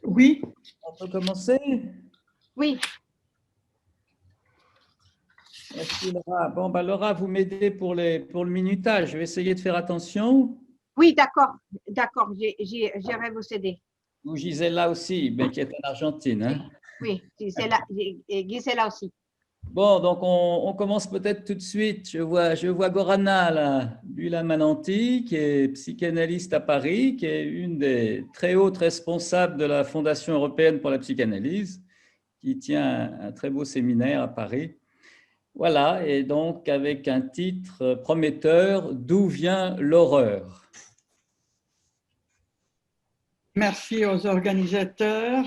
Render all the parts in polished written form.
Oui, On peut commencer? Oui, Merci Laura. Bon, bah, Laura, vous m'aidez pour le minutage. Je vais essayer de faire attention. oui, d'accord, d'accord, j'irai vous aider. Ou Gisela aussi, mais qui est en Argentine, hein. Oui, Gisela aussi. Bon, donc on commence peut-être tout de suite. Je vois Gorana, là, Bula Mananti, qui est psychanalyste à Paris, qui est une des très hautes responsables de la Fondation européenne pour la psychanalyse, qui tient un très beau séminaire à Paris. Voilà, et donc avec un titre prometteur, D'où vient l'horreur? merci aux organisateurs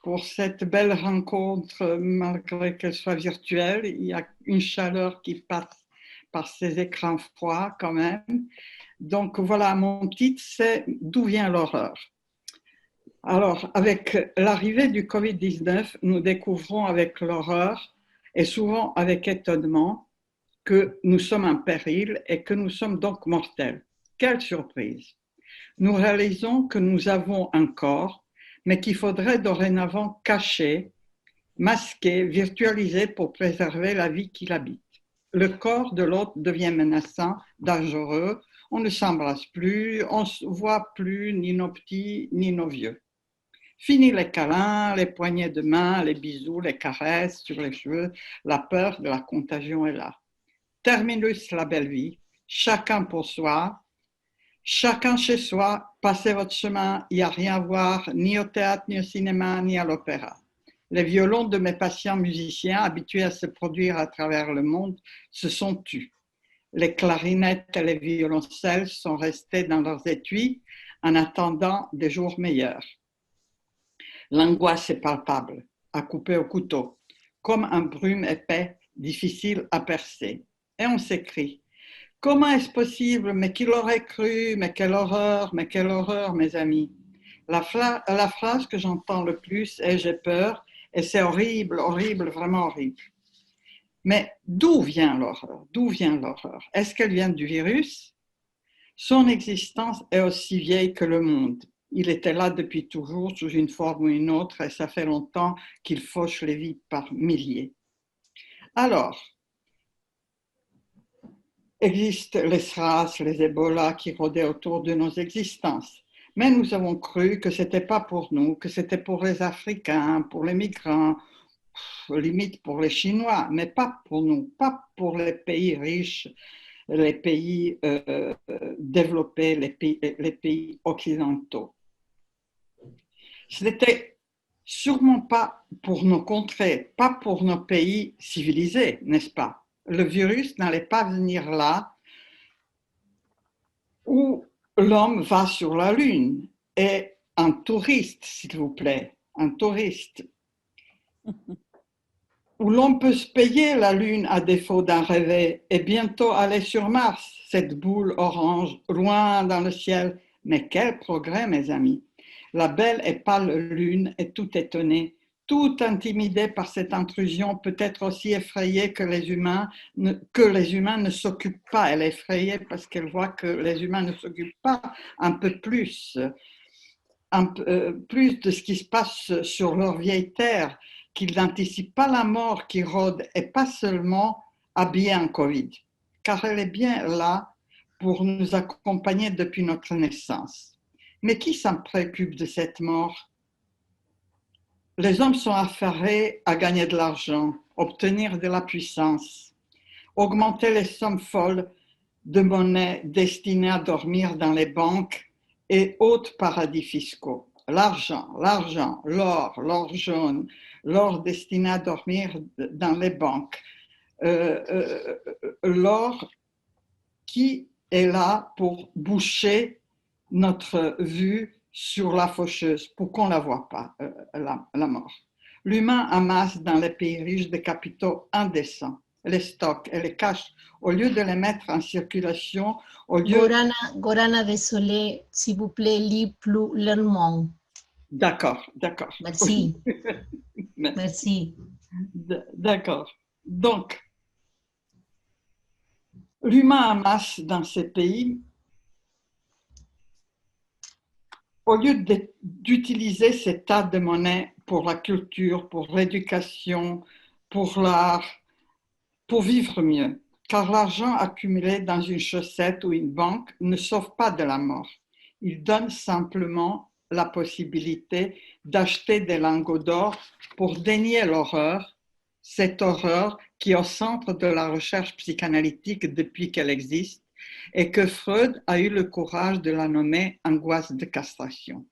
pour cette belle rencontre, malgré qu'elle soit virtuelle. Il y a une chaleur qui passe par ces écrans froids quand même. Donc voilà, mon titre, c'est D'où vient l'horreur? Alors, avec l'arrivée du Covid-19, nous découvrons avec l'horreur et souvent avec étonnement que nous sommes en péril et que nous sommes donc mortels. Quelle surprise! Nous réalisons que nous avons un corps, mais qu'il faudrait dorénavant cacher, masquer, virtualiser pour préserver la vie qu'il habite. Le corps de l'autre devient menaçant, dangereux, on ne s'embrasse plus, on ne voit plus ni nos petits ni nos vieux. Fini les câlins, les poignées de main, les bisous, les caresses sur les cheveux, la peur de la contagion est là. Terminus la belle vie, chacun pour soi, chacun chez soi, passez votre chemin, il n'y a rien à voir, ni au théâtre, ni au cinéma, ni à l'opéra. Les violons de mes patients musiciens, habitués à se produire à travers le monde, se sont tus. Les clarinettes et les violoncelles sont restés dans leurs étuis en attendant des jours meilleurs. L'angoisse est palpable, à couper au couteau, comme un brume épais, difficile à percer. Et on s'écrie, comment est-ce possible? Mais qui l'aurait cru? Mais quelle horreur, mes amis. La phrase que j'entends le plus est j'ai peur, et c'est horrible, horrible, vraiment horrible. Mais d'où vient l'horreur? D'où vient l'horreur? Est-ce qu'elle vient du virus? Son existence est aussi vieille que le monde. Il était là depuis toujours, sous une forme ou une autre, et ça fait longtemps qu'il fauche les vies par milliers. Alors, existent les SRAS, les Ebola qui rôdaient autour de nos existences. Mais nous avons cru que ce n'était pas pour nous, que c'était pour les Africains, pour les migrants, limite pour les Chinois, mais pas pour nous, pas pour les pays riches, les pays développés, les pays occidentaux. Ce n'était sûrement pas pour nos contrées, pas pour nos pays civilisés, n'est-ce pas? Le virus n'allait pas venir là où l'homme va sur la Lune. Et un touriste, s'il vous plaît, un touriste, où l'on peut se payer la Lune à défaut d'en rêver et bientôt aller sur Mars, cette boule orange, loin dans le ciel. Mais quel progrès, mes amis! La belle et pâle Lune est tout étonnée, tout intimidée par cette intrusion, peut-être aussi effrayée que les humains ne s'occupent pas. Elle est effrayée parce qu'elle voit que les humains ne s'occupent pas un peu plus, plus de ce qui se passe sur leur vieille terre, qu'ils n'anticipent pas la mort qui rôde et pas seulement habillée en Covid, car elle est bien là pour nous accompagner depuis notre naissance. Mais qui s'en préoccupe de cette mort? Les hommes sont affairés à gagner de l'argent, obtenir de la puissance, augmenter les sommes folles de monnaie destinées à dormir dans les banques et autres paradis fiscaux. L'argent, l'or jaune, l'or destiné à dormir dans les banques, l'or qui est là pour boucher notre vue sur la faucheuse, pour qu'on ne la voit pas, la mort. L'humain amasse dans les pays riches des capitaux indécents, les stocks et les cache, au lieu de les mettre en circulation, au lieu... Gorana, désolé, s'il vous plaît, lis plus lentement. D'accord. Merci. Merci. D'accord. Donc, l'humain amasse dans ces pays au lieu d'utiliser ces tas de monnaie pour la culture, pour l'éducation, pour l'art, pour vivre mieux. Car l'argent accumulé dans une chaussette ou une banque ne sauve pas de la mort. Il donne simplement la possibilité d'acheter des lingots d'or pour dénier l'horreur, cette horreur qui est au centre de la recherche psychanalytique depuis qu'elle existe et que Freud a eu le courage de la nommer angoisse de castration.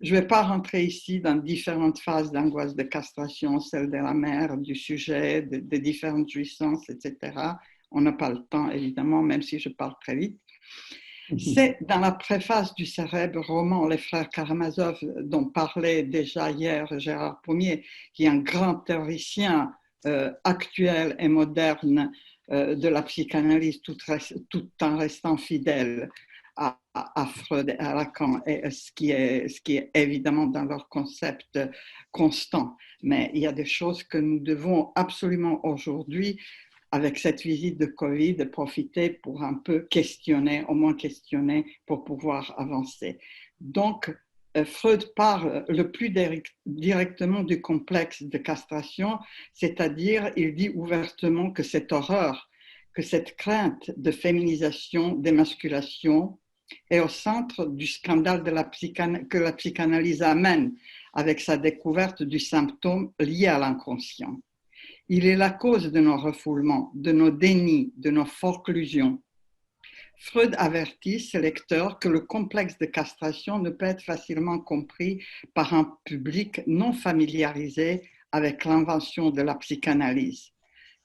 Je ne vais pas rentrer ici dans différentes phases d'angoisse de castration, celle de la mère, du sujet, des différentes jouissances, etc. On n'a pas le temps, évidemment, même si je parle très vite. C'est dans la préface du célèbre roman Les Frères Karamazov, dont parlait déjà hier Gérard Pommier, qui est un grand théoricien actuel et moderne de la psychanalyse, tout en restant fidèle à Freud et à Lacan, et ce qui est évidemment dans leur concept constant. Mais il y a des choses que nous devons absolument aujourd'hui, avec cette visite de Covid, profiter pour un peu questionner, au moins questionner, pour pouvoir avancer. Donc, Freud parle le plus directement du complexe de castration, c'est-à-dire il dit ouvertement que cette horreur, que cette crainte de féminisation, d'émasculation est au centre du scandale que la psychanalyse amène avec sa découverte du symptôme lié à l'inconscient. Il est la cause de nos refoulements, de nos dénis, de nos forclusions. Freud avertit ses lecteurs que le complexe de castration ne peut être facilement compris par un public non familiarisé avec l'invention de la psychanalyse,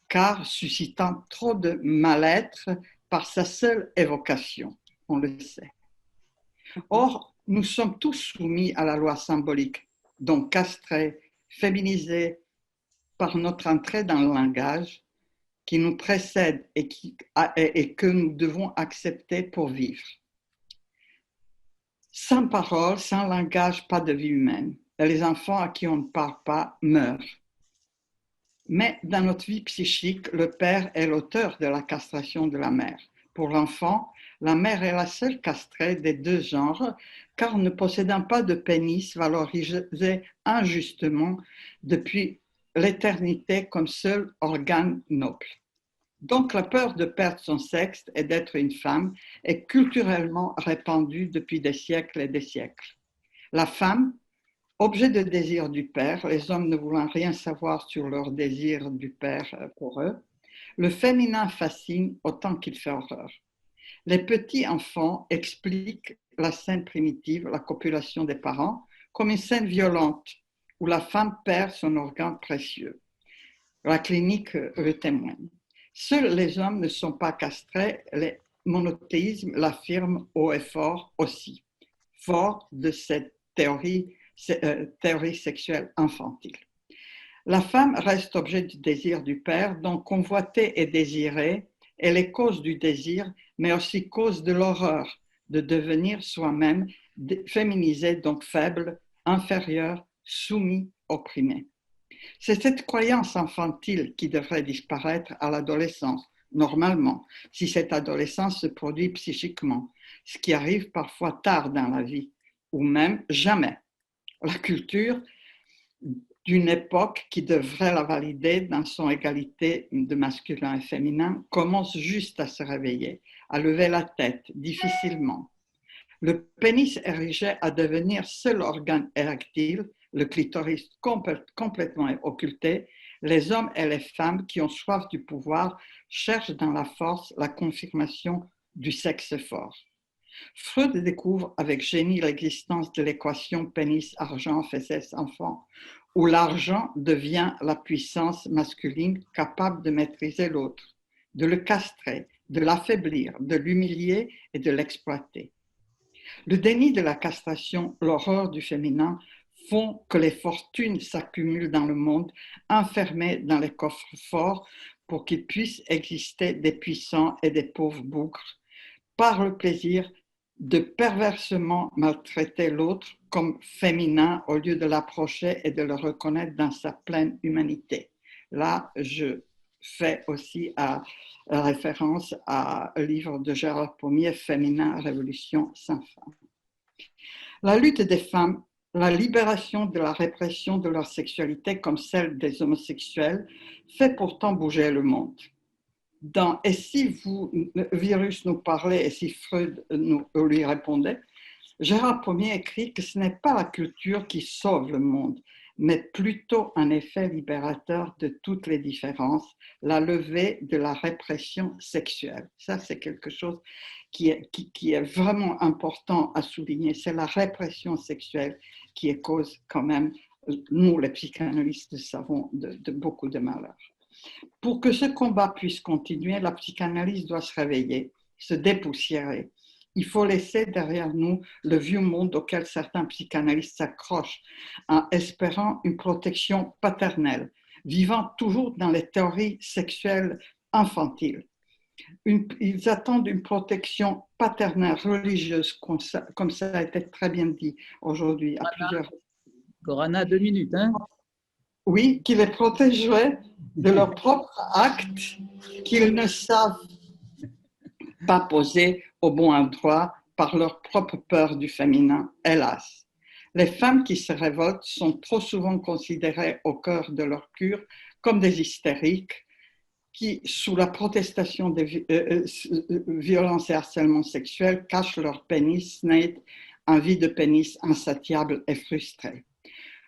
car suscitant trop de mal-être par sa seule évocation, on le sait. Or, nous sommes tous soumis à la loi symbolique, donc castrés, féminisés par notre entrée dans le langage, qui nous précède et que nous devons accepter pour vivre. Sans parole, sans langage, pas de vie humaine. Et les enfants à qui on ne parle pas meurent. Mais dans notre vie psychique, le père est l'auteur de la castration de la mère. Pour l'enfant, la mère est la seule castrée des deux genres, car ne possédant pas de pénis valorisé injustement depuis l'éternité comme seul organe noble. Donc la peur de perdre son sexe et d'être une femme est culturellement répandue depuis des siècles et des siècles. La femme, objet de désir du père, les hommes ne voulant rien savoir sur leur désir du père pour eux, le féminin fascine autant qu'il fait horreur. Les petits enfants expliquent la scène primitive, la copulation des parents, comme une scène violente où la femme perd son organe précieux. La clinique le témoigne. Seuls les hommes ne sont pas castrés, les monothéismes l'affirment haut et fort aussi, fort de cette théorie sexuelle infantile. La femme reste objet du désir du père, donc convoitée et désirée, elle est cause du désir, mais aussi cause de l'horreur de devenir soi-même féminisé, donc faible, inférieur, soumis, opprimé. C'est cette croyance infantile qui devrait disparaître à l'adolescence, normalement, si cette adolescence se produit psychiquement, ce qui arrive parfois tard dans la vie, ou même jamais. La culture d'une époque qui devrait la valider dans son égalité de masculin et féminin commence juste à se réveiller, à lever la tête difficilement. Le pénis érigé à devenir seul organe érectile, le clitoris complètement occulté, les hommes et les femmes qui ont soif du pouvoir cherchent dans la force la confirmation du sexe fort. Freud découvre avec génie l'existence de l'équation pénis-argent, fesses-enfant, où l'argent devient la puissance masculine capable de maîtriser l'autre, de le castrer, de l'affaiblir, de l'humilier et de l'exploiter. Le déni de la castration, l'horreur du féminin font que les fortunes s'accumulent dans le monde, enfermées dans les coffres forts pour qu'il puisse exister des puissants et des pauvres bougres, par le plaisir de perversement maltraiter l'autre comme féminin au lieu de l'approcher et de le reconnaître dans sa pleine humanité. Là, je fais aussi référence à un livre de Gérard Pommier, Féminin, Révolution sans femme. La lutte des femmes, la libération de la répression de leur sexualité comme celle des homosexuels fait pourtant bouger le monde. Dans « Et si virus nous parlait et si Freud lui répondait », Gérard Pommier écrit que ce n'est pas la culture qui sauve le monde, mais plutôt un effet libérateur de toutes les différences, la levée de la répression sexuelle. Ça, c'est quelque chose qui est vraiment important à souligner. C'est la répression sexuelle qui est cause quand même, nous les psychanalystes savons, de beaucoup de malheurs. Pour que ce combat puisse continuer, la psychanalyse doit se réveiller, se dépoussiérer. Il faut laisser derrière nous le vieux monde auquel certains psychanalystes s'accrochent en espérant une protection paternelle, vivant toujours dans les théories sexuelles infantiles. Ils attendent une protection paternelle, religieuse, comme ça a été très bien dit aujourd'hui à plusieurs. Gorana, 2 minutes. Hein? Oui, qui les protégerait de leurs propres actes qu'ils ne savent pas poser au bon endroit par leur propre peur du féminin, hélas. Les femmes qui se révoltent sont trop souvent considérées au cœur de leur cure comme des hystériques qui, sous la protestation des violences et harcèlements sexuels, cachent leur pénis net, un vide de pénis insatiable et frustré.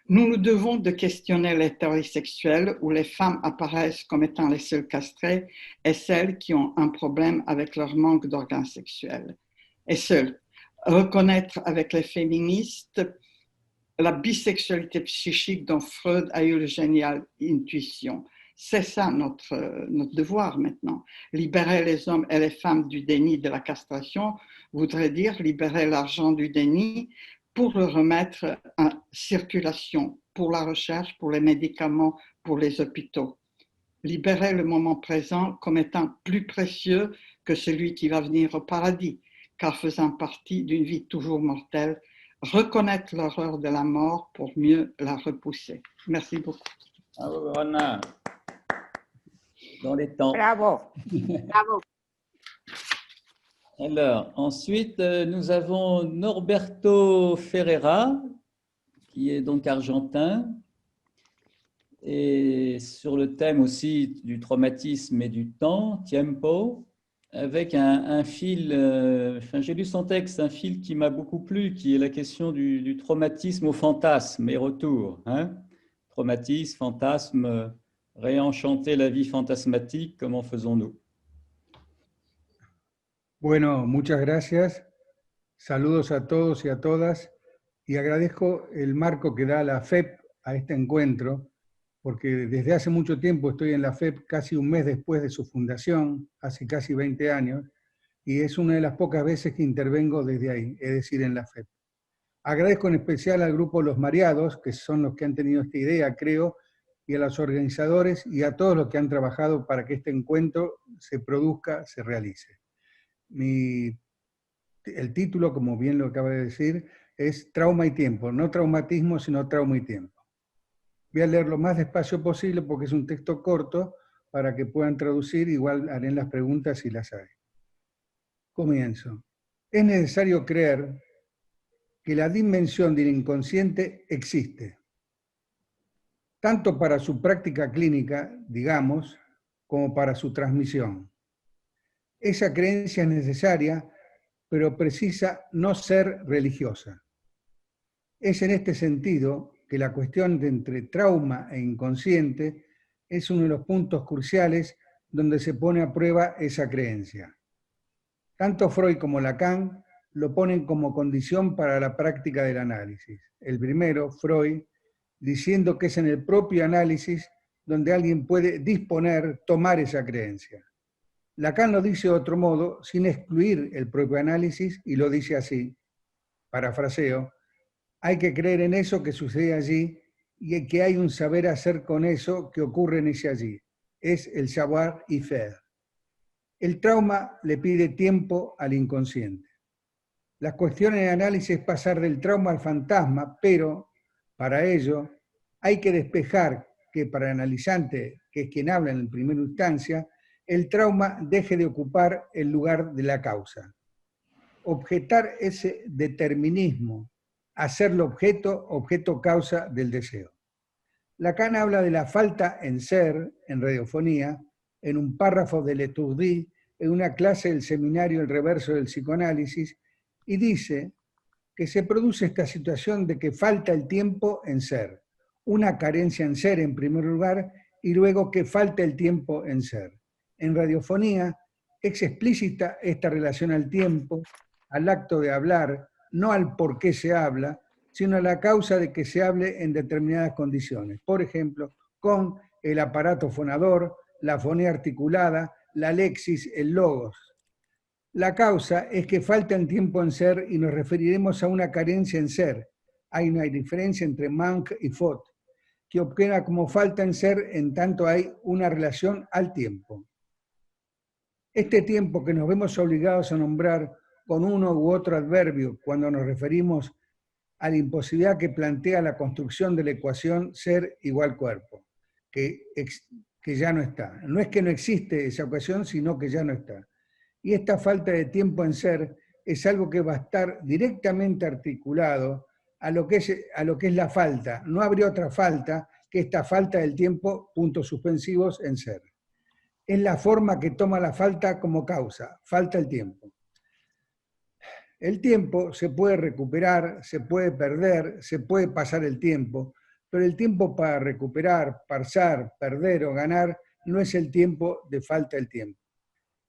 Nous nous devons de questionner les théories sexuelles où les femmes apparaissent comme étant les seules castrées et celles qui ont un problème avec leur manque d'organes sexuels. Et seules, reconnaître avec les féministes la bisexualité psychique dont Freud a eu le génial intuition. C'est ça notre devoir maintenant. Libérer les hommes et les femmes du déni de la castration voudrait dire libérer l'argent du déni pour le remettre en circulation, pour la recherche, pour les médicaments, pour les hôpitaux. Libérer le moment présent comme étant plus précieux que celui qui va venir au paradis, car faisant partie d'une vie toujours mortelle, reconnaître l'horreur de la mort pour mieux la repousser. Merci beaucoup. Bravo, Gorana. Dans les temps. Bravo, bravo. Alors, ensuite, nous avons Norberto Ferreira, qui est donc argentin, et sur le thème aussi du traumatisme et du temps, Tiempo, avec un fil, j'ai lu son texte, un fil qui m'a beaucoup plu, qui est la question du traumatisme au fantasme et retour. Hein? Traumatisme, fantasme, réenchanter la vie fantasmatique, comment faisons-nous? Bueno, muchas gracias. Saludos a todos y a todas. Y agradezco el marco que da la FEP a este encuentro, porque desde hace mucho tiempo estoy en la FEP, casi un mes después de su fundación, hace casi 20 años, y es una de las pocas veces que intervengo desde ahí, es decir, en la FEP. Agradezco en especial al grupo Los Mareados, que son los que han tenido esta idea, creo, y a los organizadores y a todos los que han trabajado para que este encuentro se produzca, se realice. El título, como bien lo acaba de decir, es Trauma y Tiempo, no traumatismo, sino trauma y tiempo. Voy a leer lo más despacio posible porque es un texto corto para que puedan traducir, igual haré las preguntas si las hay. Comienzo. Es necesario creer que la dimensión del inconsciente existe, tanto para su práctica clínica, digamos, como para su transmisión. Esa creencia es necesaria, pero precisa no ser religiosa. Es en este sentido que la cuestión de entre trauma e inconsciente es uno de los puntos cruciales donde se pone a prueba esa creencia. Tanto Freud como Lacan lo ponen como condición para la práctica del análisis. El primero, Freud, diciendo que es en el propio análisis donde alguien puede disponer, tomar esa creencia. Lacan lo dice de otro modo, sin excluir el propio análisis, y lo dice así, parafraseo: hay que creer en eso que sucede allí y que hay un saber hacer con eso que ocurre en ese allí. Es el savoir-faire. El trauma le pide tiempo al inconsciente. La cuestión en el análisis es pasar del trauma al fantasma, pero para ello hay que despejar que para el analizante, que es quien habla en primera instancia, el trauma deje de ocupar el lugar de la causa. Objetar ese determinismo hacerlo objeto, objeto causa del deseo. Lacan habla de la falta en ser, en radiofonía, en un párrafo de L'Étourdi, en una clase del seminario El reverso del psicoanálisis, y dice que se produce esta situación de que falta el tiempo en ser, una carencia en ser en primer lugar, y luego que falta el tiempo en ser. En radiofonía es explícita esta relación al tiempo, al acto de hablar, no al por qué se habla, sino a la causa de que se hable en determinadas condiciones. Por ejemplo, con el aparato fonador, la fonía articulada, la lexis, el logos. La causa es que falta el tiempo en ser y nos referiremos a una carencia en ser. Hay una diferencia entre manque y faute, que opera como falta en ser en tanto hay una relación al tiempo. Este tiempo que nos vemos obligados a nombrar con uno u otro adverbio cuando nos referimos a la imposibilidad que plantea la construcción de la ecuación ser igual cuerpo, que ya no está. No es que no existe esa ecuación, sino que ya no está. Y esta falta de tiempo en ser es algo que va a estar directamente articulado a lo que es la falta. No habría otra falta que esta falta del tiempo, puntos suspensivos, en ser. Es la forma que toma la falta como causa, falta el tiempo. El tiempo se puede recuperar, se puede perder, se puede pasar el tiempo, pero el tiempo para recuperar, pasar, perder o ganar no es el tiempo de falta el tiempo.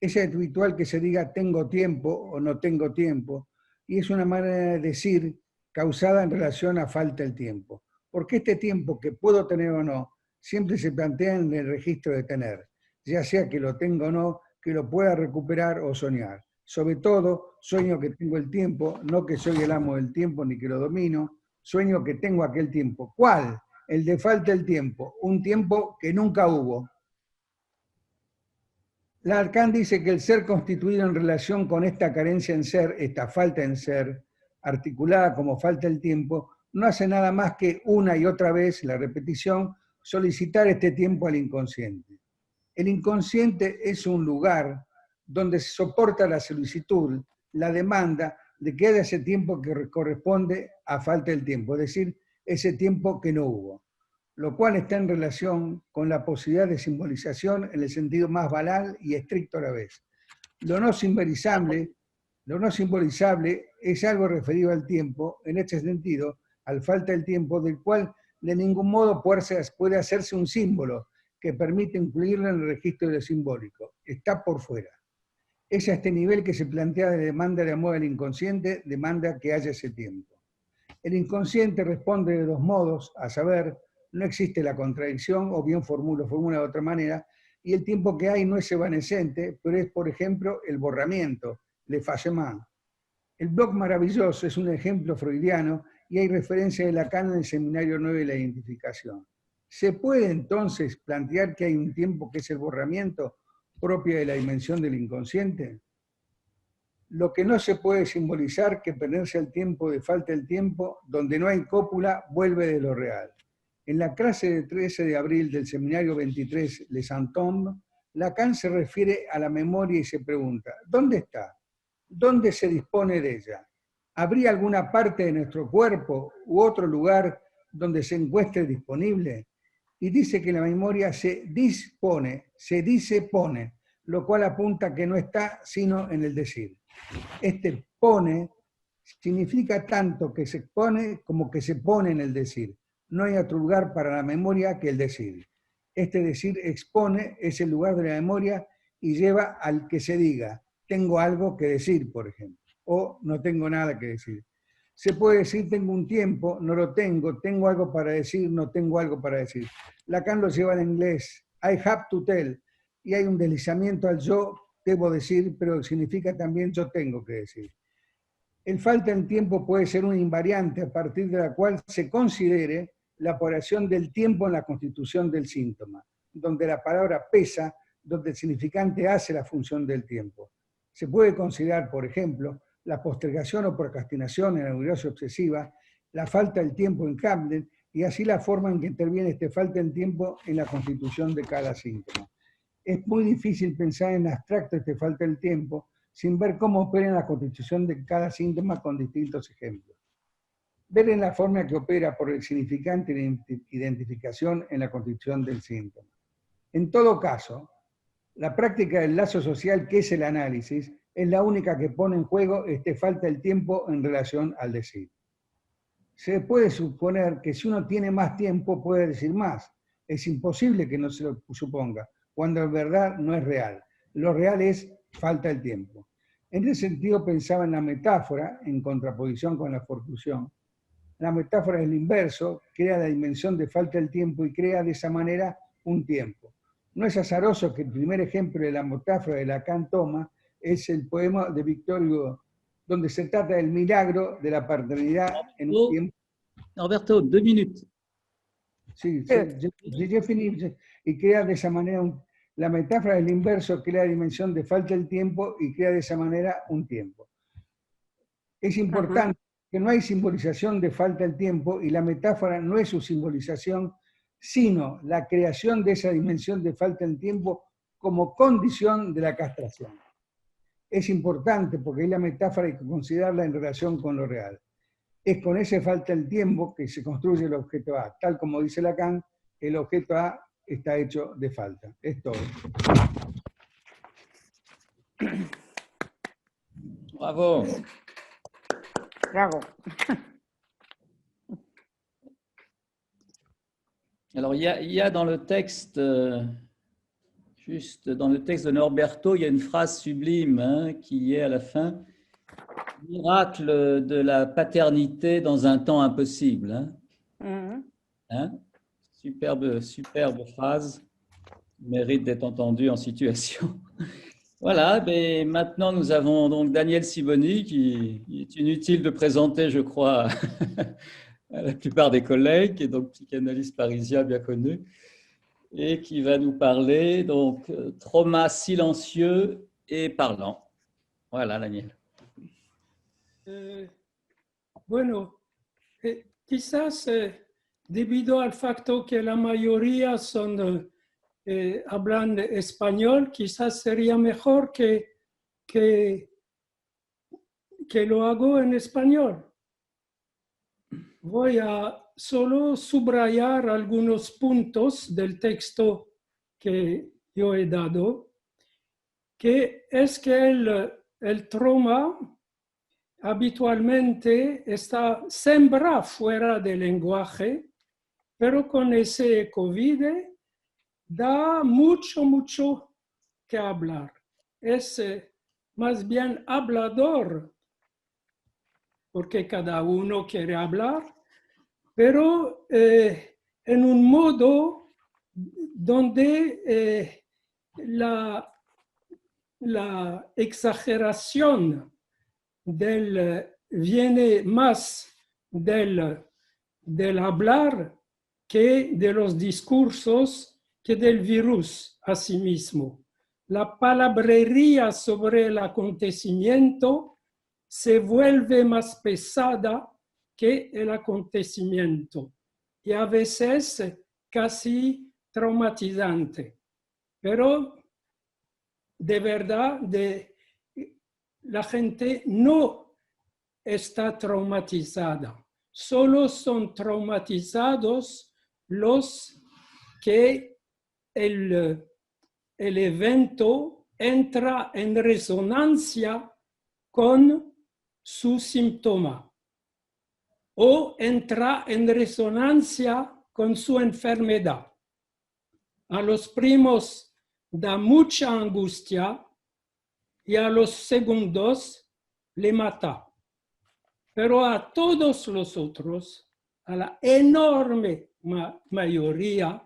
Es habitual que se diga tengo tiempo o no tengo tiempo, y es una manera de decir causada en relación a falta el tiempo. Porque este tiempo que puedo tener o no, siempre se plantea en el registro de tener, ya sea que lo tenga o no, que lo pueda recuperar o soñar. Sobre todo, sueño que tengo el tiempo, no que soy el amo del tiempo ni que lo domino, sueño que tengo aquel tiempo. ¿Cuál? El de falta el tiempo, un tiempo que nunca hubo. Lacan dice que el ser constituido en relación con esta carencia en ser, esta falta en ser, articulada como falta el tiempo, no hace nada más que una y otra vez, la repetición, solicitar este tiempo al inconsciente. El inconsciente es un lugar donde se soporta la solicitud, la demanda de que haya ese tiempo que corresponde a falta del tiempo, es decir, ese tiempo que no hubo, lo cual está en relación con la posibilidad de simbolización en el sentido más banal y estricto a la vez. Lo no simbolizable es algo referido al tiempo, en este sentido, al falta del tiempo, del cual de ningún modo puede hacerse un símbolo que permite incluirlo en el registro de lo simbólico. Está por fuera. Es a este nivel que se plantea de demanda de amor al inconsciente, demanda que haya ese tiempo. El inconsciente responde de dos modos, a saber, no existe la contradicción, o bien formula de otra manera, y el tiempo que hay no es evanescente, pero es, por ejemplo, el borramiento, l'effacement. El bloc maravilloso es un ejemplo freudiano y hay referencia de Lacan en el Seminario 9 de la Identificación. ¿Se puede entonces plantear que hay un tiempo que es el borramiento propio de la dimensión del inconsciente? Lo que no se puede simbolizar que perderse el tiempo de falta el tiempo, donde no hay cópula, vuelve de lo real. En la clase del 13 de abril del Seminario 23, Les Antombes, Lacan se refiere a la memoria y se pregunta, ¿dónde está? ¿Dónde se dispone de ella? ¿Habría alguna parte de nuestro cuerpo u otro lugar donde se encuentre disponible? Y dice que la memoria se dispone, se dice pone, lo cual apunta que no está sino en el decir. Este pone significa tanto que se pone como que se pone en el decir. No hay otro lugar para la memoria que el decir. Este decir expone es el lugar de la memoria y lleva al que se diga, tengo algo que decir, por ejemplo, o no tengo nada que decir. Se puede decir tengo un tiempo, no lo tengo algo para decir, no tengo algo para decir. Lacan lo lleva en inglés, I have to tell, y hay un deslizamiento al yo, debo decir, pero significa también yo tengo que decir. El falta en tiempo puede ser una invariante a partir de la cual se considere la operación del tiempo en la constitución del síntoma, donde la palabra pesa, donde el significante hace la función del tiempo. Se puede considerar, por ejemplo, la postergación o procrastinación en la neurosis obsesiva, la falta del tiempo en Hamlet, y así la forma en que interviene este falta de tiempo en la constitución de cada síntoma. Es muy difícil pensar en abstracto este falta del tiempo sin ver cómo opera en la constitución de cada síntoma con distintos ejemplos. ver en la forma que opera por el significante de identificación en la constitución del síntoma. En todo caso, la práctica del lazo social, que es el análisis, es la única que pone en juego falta el tiempo en relación al decir. Se puede suponer que si uno tiene más tiempo puede decir más. Es imposible que no se lo suponga, cuando en verdad no es real. Lo real es falta el tiempo. En ese sentido pensaba en la metáfora, en contraposición con la forclusión. La metáfora es el inverso, crea la dimensión de falta el tiempo y crea de esa manera un tiempo. No es azaroso que el primer ejemplo de la metáfora de Lacan toma es el poema de Victor Hugo, donde se trata del milagro de la paternidad en un tiempo. Norberto, 2 minutes. Sí, ya finí, y crea de esa manera, la metáfora del inverso crea la dimensión de falta el tiempo y crea de esa manera un tiempo. Es importante que no hay simbolización de falta el tiempo y la metáfora no es su simbolización, sino la creación de esa dimensión de falta el tiempo como condición de la castración. Es importante porque ahí la metáfora hay que considerarla en relación con lo real. Es con ese falta el tiempo que se construye el objeto A. Tal como dice Lacan, el objeto A está hecho de falta. Es todo. Bravo. Bravo. Alors, il y a dans le texte, juste dans le texte de Norberto, il y a une phrase sublime hein, qui est à la fin, « Miracle de la paternité dans un temps impossible hein. Hein? Superbe phrase, mérite d'être entendue en situation. Voilà, mais maintenant nous avons donc Daniel Sibony, qui est inutile de présenter, je crois, à la plupart des collègues, qui est donc psychanalyste parisien bien connu, et qui va nous parler donc trauma silencieux et parlant. Voilà, Daniel. Bueno, quizás debido al facto que la mayoría son hablan español, quizás sería mejor que lo hago en español. Voy a solo subrayar algunos puntos del texto que yo he dado, que es que el trauma habitualmente sembra fuera del lenguaje, pero con ese COVID da mucho que hablar. Es más bien hablador, porque cada uno quiere hablar, pero en un modo donde la exageración viene más del hablar que de los discursos, que del virus a sí mismo. La palabrería sobre el acontecimiento se vuelve más pesada que el acontecimiento y a veces casi traumatizante. Pero de verdad, la gente no está traumatizada. Solo son traumatizados los que el evento entra en resonancia con su síntoma o entra en resonancia con su enfermedad. A los primos da mucha angustia y a los segundos le mata. Pero a todos los otros, a la enorme mayoría,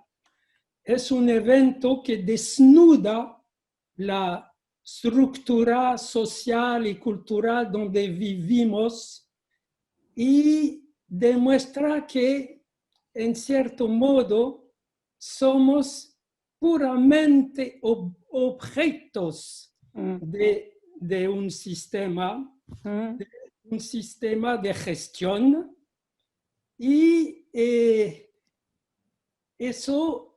es un evento que desnuda la estructura social y cultural donde vivimos y demuestra que, en cierto modo, somos puramente objetos de un sistema de gestión y eso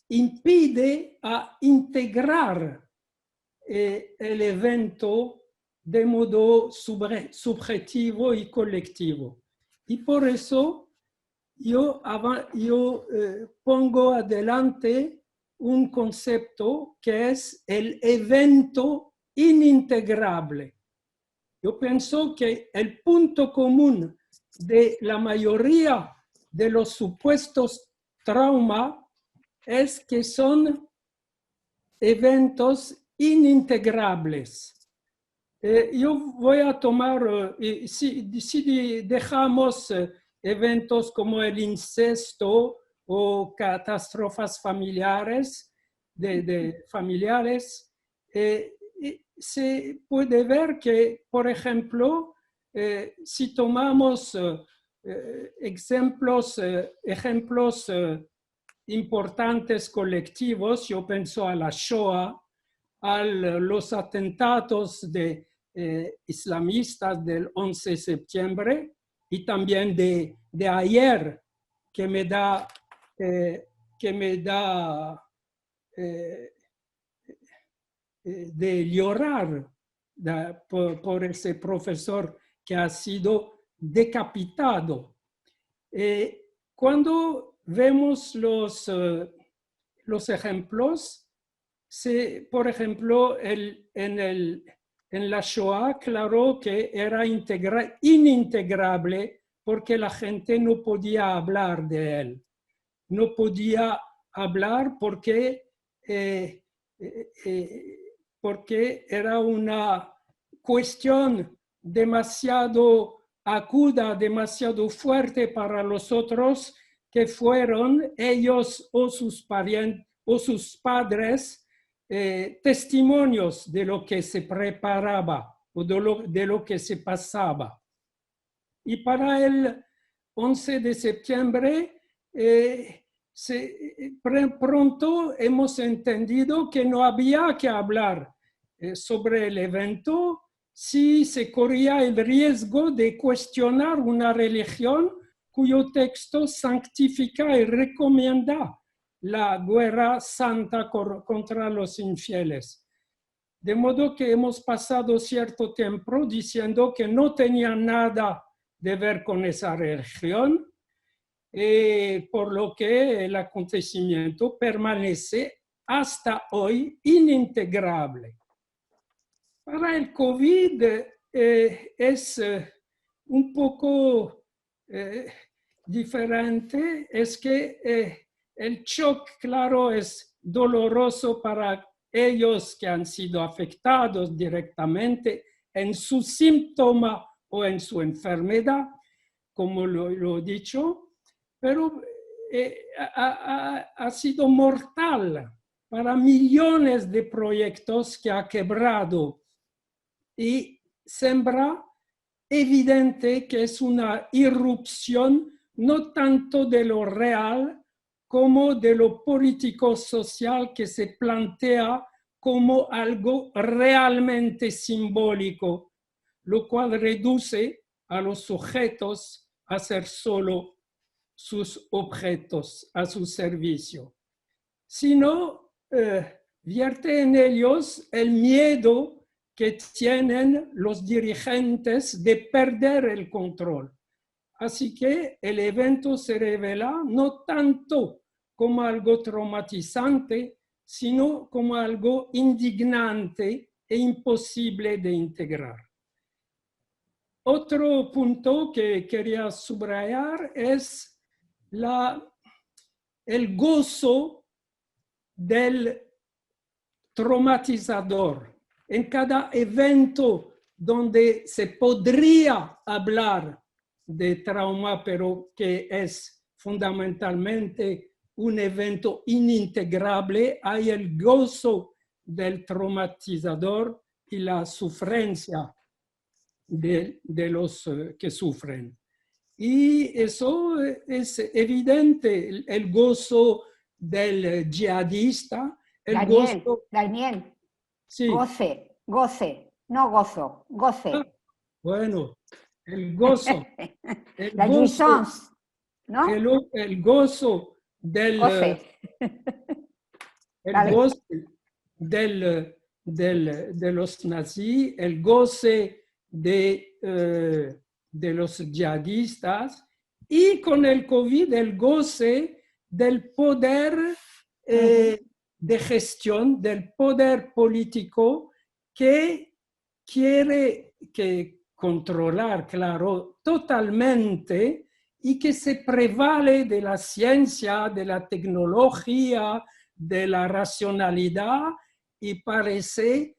impide a integrar el evento de modo subjetivo y colectivo. Y por eso yo pongo adelante un concepto que es el evento inintegrable. Yo pienso que el punto común de la mayoría de los supuestos traumas es que son eventos inintegrables. Yo voy a tomar, si dejamos eventos como el incesto o catástrofes familiares, se puede ver que, por ejemplo, si tomamos ejemplos importantes colectivos, yo pienso a la Shoah, a los atentados islamistas del 11 de septiembre y también de ayer, que me da de llorar por ese profesor que ha sido decapitado. Cuando vemos los ejemplos, por ejemplo, en la Shoah, claro que era inintegrable porque la gente no podía hablar de él. No podía hablar porque era una cuestión demasiado aguda, demasiado fuerte para los otros, que fueron ellos o sus parientes o sus padres testimonios de lo que se preparaba o de lo que se pasaba. Y para el 11 de septiembre, pronto hemos entendido que no había que hablar sobre el evento si se corría el riesgo de cuestionar una religión cuyo texto santifica y recomienda la guerra santa contra los infieles. De modo que hemos pasado cierto tiempo diciendo que no tenía nada de ver con esa religión, por lo que el acontecimiento permanece hasta hoy inintegrable. Para el COVID es un poco diferente, es que el shock, claro, es doloroso para ellos que han sido afectados directamente en su síntoma o en su enfermedad, como lo he dicho, pero ha sido mortal para millones de proyectos que ha quebrado y sembra evidente que es una irrupción no tanto de lo real como de lo político-social que se plantea como algo realmente simbólico, lo cual reduce a los sujetos a ser solo sus objetos a su servicio, sino vierte en ellos el miedo que tienen los dirigentes de perder el control. Así que el evento se revela no tanto como algo traumatizante, sino como algo indignante e imposible de integrar. Otro punto que quería subrayar es el gozo del traumatizador. En cada evento donde se podría hablar de trauma, pero que es fundamentalmente un evento inintegrable, hay el gozo del traumatizador y la sufrencia de los que sufren. Y eso es evidente, el gozo del yihadista, Daniel, sí. Goce, no gozo, goce. Bueno, el gozo. La jouissance, ¿no? El gozo del... Goce. El goce de los nazis, el goce de de los yihadistas, y con el COVID el goce del poder de gestión, del poder político que quiere controlar, claro, totalmente, y que se prevale de la ciencia, de la tecnología, de la racionalidad, y parece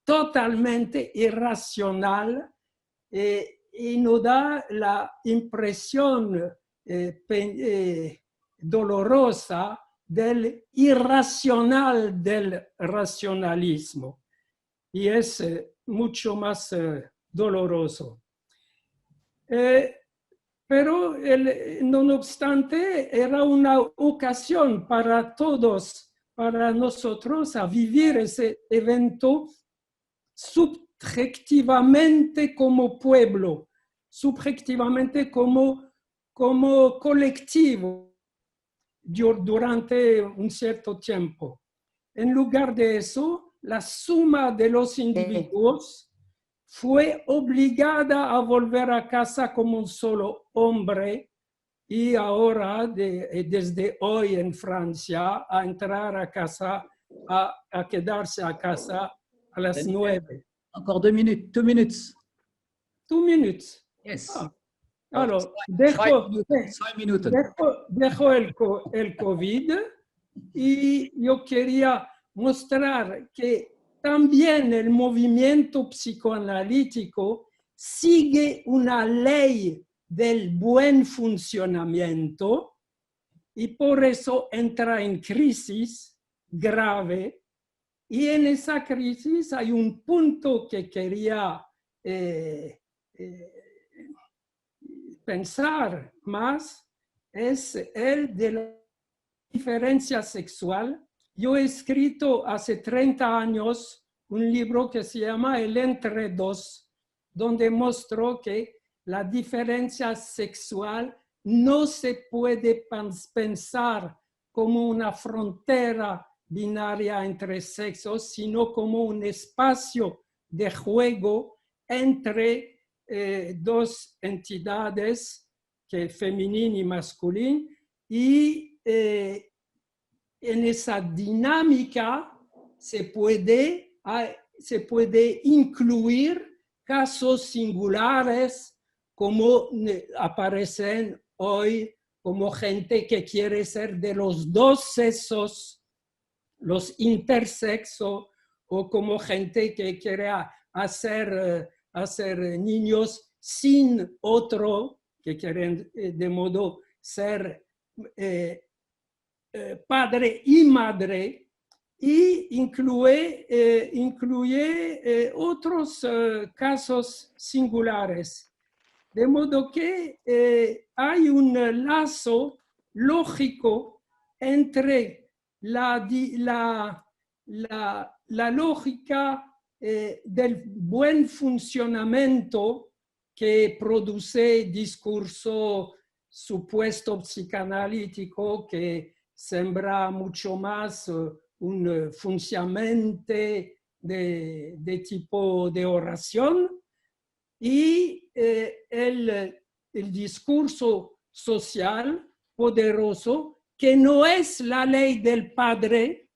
totalmente irracional, y nos da la impresión dolorosa del irracional del racionalismo, y es mucho más doloroso. Pero no obstante, era una ocasión para todos, para nosotros, a vivir ese evento subjetivamente como pueblo, subjetivamente como colectivo durante un cierto tiempo. En lugar de eso, la suma de los individuos fue obligada a volver a casa como un solo hombre, y ahora, desde hoy en Francia, a entrar a casa, a quedarse a casa a las 9. Encore 2 minutes. 2 minutes. 2 minutes. Yes. Ah. Alors, dejo el COVID, y yo quería mostrar que también el movimiento psicoanalítico sigue una ley del buen funcionamiento, y por eso entra en crisis grave. Y en esa crisis hay un punto que quería pensar más, es el de la diferencia sexual. Yo he escrito hace 30 años un libro que se llama El Entre Dos, donde mostró que la diferencia sexual no se puede pensar como una frontera binaria entre sexos, sino como un espacio de juego entre dos entidades, que femenino y masculino, y en esa dinámica se puede incluir casos singulares, como aparecen hoy, como gente que quiere ser de los dos sexos, los intersexos, o como gente que quiere hacer niños sin otro, que quieren de modo ser padre y madre, y incluye otros casos singulares. De modo que hay un lazo lógico entre la lógica del buen funcionamiento que produce discurso supuesto psicanalítico, que sembra mucho más un funcionamiento de tipo de oración, y el discurso social poderoso, que no es la ley del padre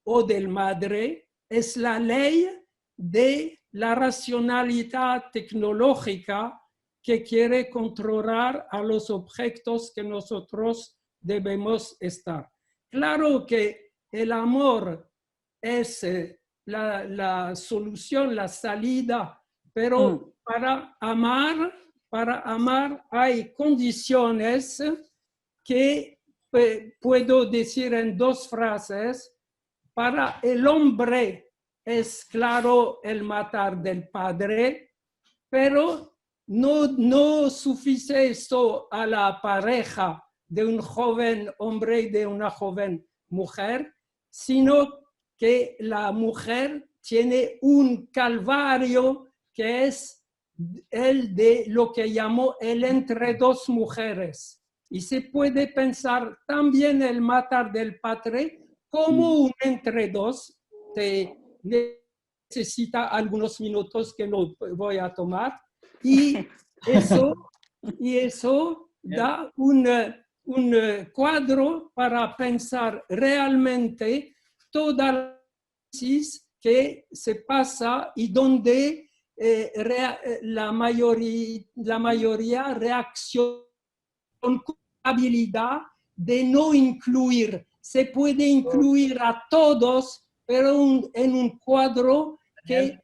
o del madre, es la ley de la racionalidad tecnológica que quiere controlar a los objetos que nosotros debemos estar. Claro que el amor es la solución, la salida, pero para amar hay condiciones que puedo decir en 2 frases. Para el hombre es claro el matar del padre, pero no suficiente eso a la pareja de un joven hombre y de una joven mujer, sino que la mujer tiene un calvario que es el de lo que llamó el entre dos mujeres. Y se puede pensar también el matar del padre como un entre dos. Necesita algunos minutos que no voy a tomar. Y eso da un cuadro para pensar realmente toda la crisis que se pasa y donde la mayoría reacciona con culpabilidad de no incluir. Se puede incluir a todos, pero en un cuadro que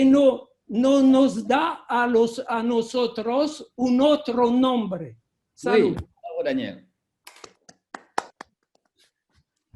no nos da a nosotros un otro nombre. Salud. Oui, bravo Daniel.